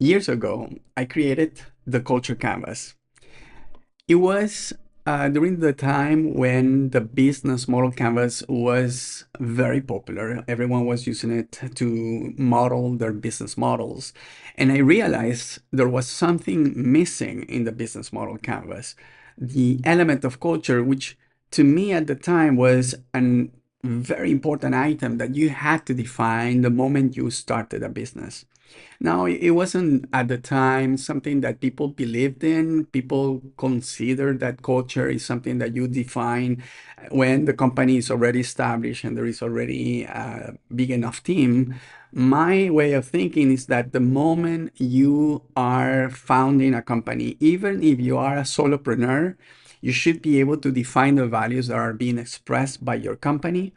Years ago, I created the culture canvas. It was during the time when the business model canvas was very popular. Everyone was using it to model their business models. And I realized there was something missing in the business model canvas. The element of culture, which to me at the time was an very important item that you had to define the moment you started a business. Now, it wasn't at the time something that people believed in. People consider that culture is something that you define when the company is already established and there is already a big enough team. My way of thinking is that the moment you are founding a company, even if you are a solopreneur, you should be able to define the values that are being expressed by your company,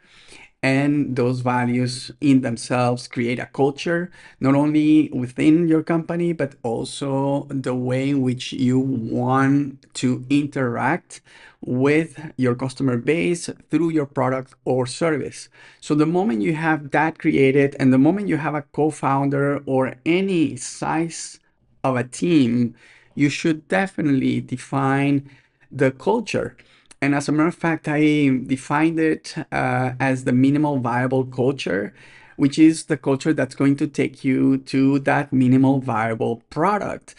and those values in themselves create a culture, not only within your company, but also the way in which you want to interact with your customer base through your product or service. So the moment you have that created, and the moment you have a co-founder or any size of a team, you should definitely define the culture. And as a matter of fact, I defined it as the minimal viable culture, which is the culture that's going to take you to that minimal viable product.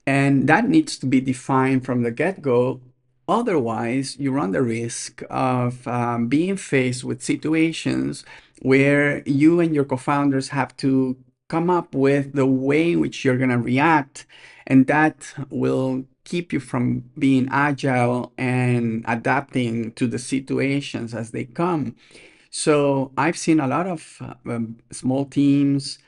And that needs to be defined from the get-go. Otherwise, you run the risk of being faced with situations where you and your co-founders have to come up with the way in which you're going to react, and that will keep you from being agile and adapting to the situations as they come. So I've seen a lot of small teams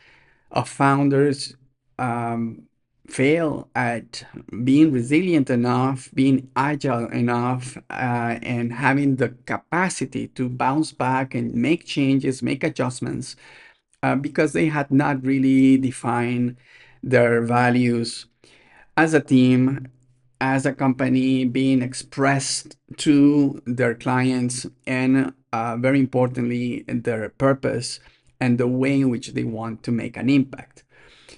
of founders um, fail at being resilient enough, being agile enough, and having the capacity to bounce back and make changes, make adjustments, because they had not really defined their values as a team, as a company, being expressed to their clients, and very importantly, their purpose and the way in which they want to make an impact.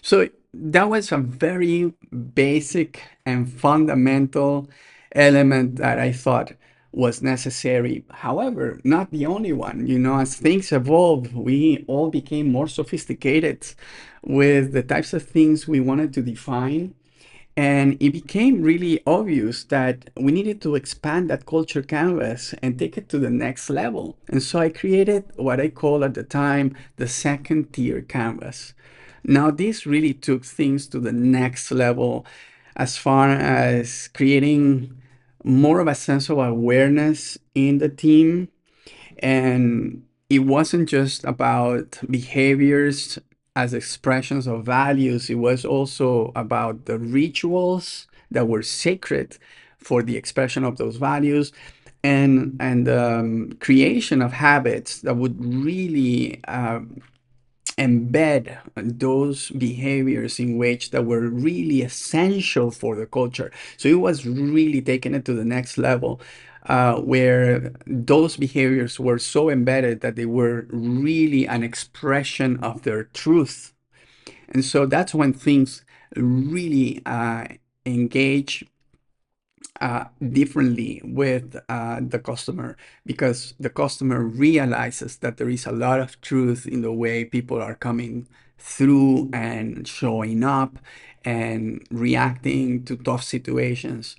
So that was a very basic and fundamental element that I thought was necessary. However, not the only one. You know, as things evolved, we all became more sophisticated with the types of things we wanted to define. And it became really obvious that we needed to expand that culture canvas and take it to the next level. And so I created what I call at the time the second tier canvas. Now, this really took things to the next level as far as creating more of a sense of awareness in the team. And it wasn't just about behaviors as expressions of values, it was also about the rituals that were sacred for the expression of those values, and creation of habits that would really embed those behaviors in which that were really essential for the culture. So it was really taking it to the next level, where those behaviors were so embedded that they were really an expression of their truth. And so that's when things really engage differently with the customer, because the customer realizes that there is a lot of truth in the way people are coming through and showing up and reacting to tough situations.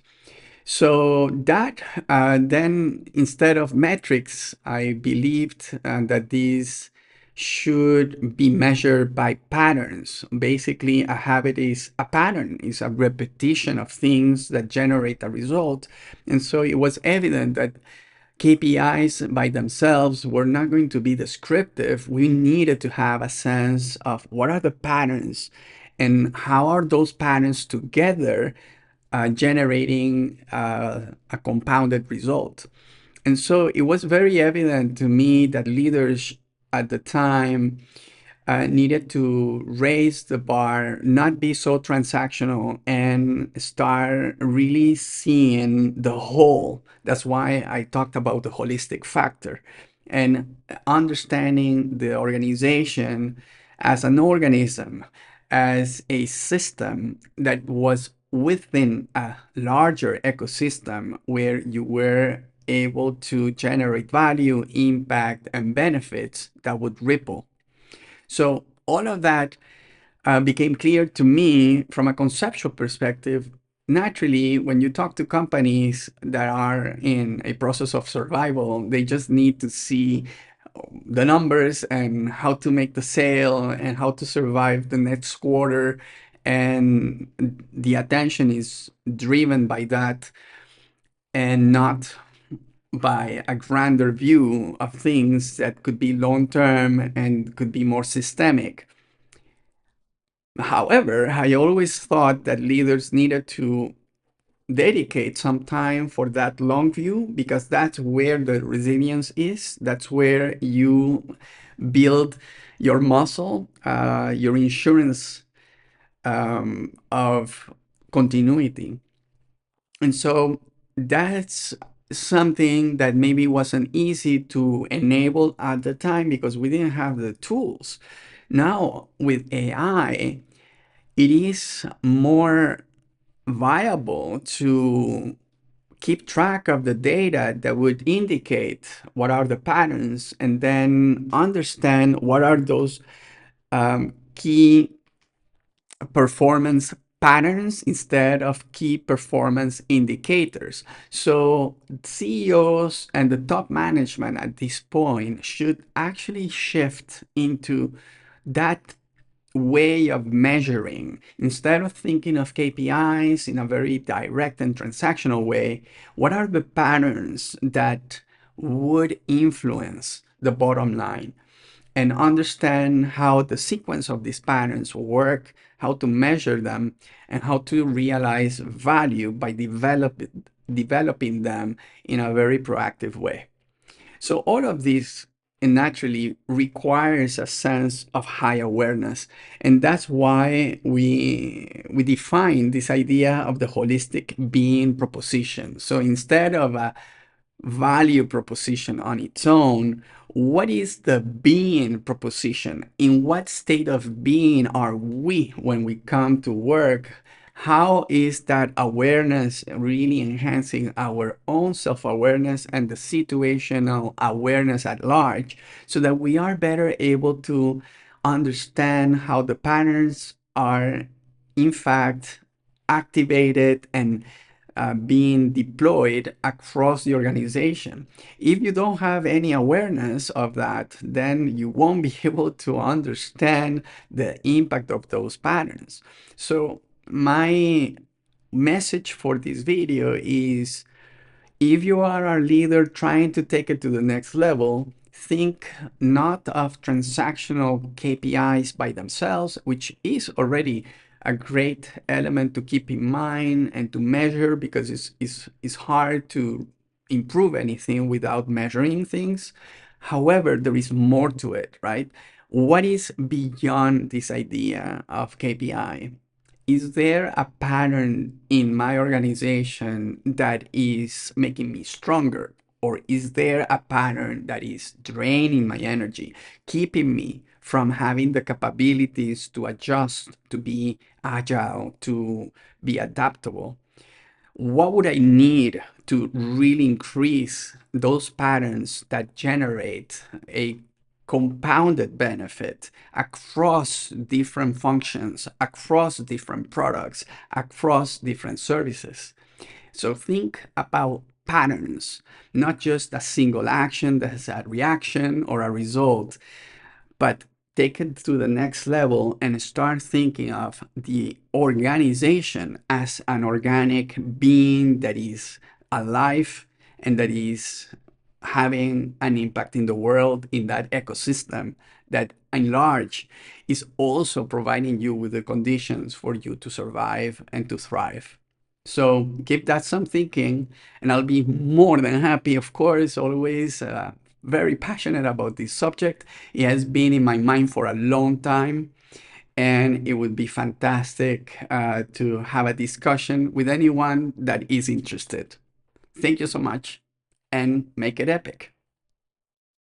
So that then, instead of metrics, I believed that these should be measured by patterns. Basically, a habit is a pattern, is a repetition of things that generate a result. And so it was evident that KPIs by themselves were not going to be descriptive. We needed to have a sense of what are the patterns and how are those patterns together generating a compounded result. And so it was very evident to me that leaders at the time needed to raise the bar, not be so transactional, and start really seeing the whole. That's why I talked about the holistic factor and understanding the organization as an organism, as a system that was within a larger ecosystem where you were able to generate value, impact, and benefits that would ripple. So all of that became clear to me from a conceptual perspective. Naturally, when you talk to companies that are in a process of survival, they just need to see the numbers and how to make the sale and how to survive the next quarter. And the attention is driven by that and not by a grander view of things that could be long term and could be more systemic. However, I always thought that leaders needed to dedicate some time for that long view because that's where the resilience is. That's where you build your muscle, your insurance of continuity. And so that's something that maybe wasn't easy to enable at the time because we didn't have the tools. Now, with AI, it is more viable to keep track of the data that would indicate what are the patterns and then understand what are those key performance patterns instead of key performance indicators. So CEOs and the top management at this point should actually shift into that way of measuring. Instead of thinking of KPIs in a very direct and transactional way, what are the patterns that would influence the bottom line? And understand how the sequence of these patterns work, how to measure them, and how to realize value by developing them in a very proactive way. So all of this naturally requires a sense of high awareness. And that's why we define this idea of the holistic being proposition. So instead of a value proposition on its own, what is the being proposition? In what state of being are we when we come to work? How is that awareness really enhancing our own self-awareness and the situational awareness at large so that we are better able to understand how the patterns are in fact activated and being deployed across the organization. If you don't have any awareness of that, then you won't be able to understand the impact of those patterns. So my message for this video is if you are a leader trying to take it to the next level, think not of transactional KPIs by themselves, which is already a great element to keep in mind and to measure because it's hard to improve anything without measuring things. However, there is more to it, right? What is beyond this idea of KPI? Is there a pattern in my organization that is making me stronger? Or is there a pattern that is draining my energy, keeping me from having the capabilities to adjust, to be agile, to be adaptable? What would I need to really increase those patterns that generate a compounded benefit across different functions, across different products, across different services? So think about patterns, not just a single action that has a reaction or a result, but take it to the next level and start thinking of the organization as an organic being that is alive and that is having an impact in the world, in that ecosystem that in large is also providing you with the conditions for you to survive and to thrive. So give that some thinking, and I'll be more than happy, of course, always very passionate about this subject. It has been in my mind for a long time, and it would be fantastic to have a discussion with anyone that is interested. Thank you so much, and make it epic.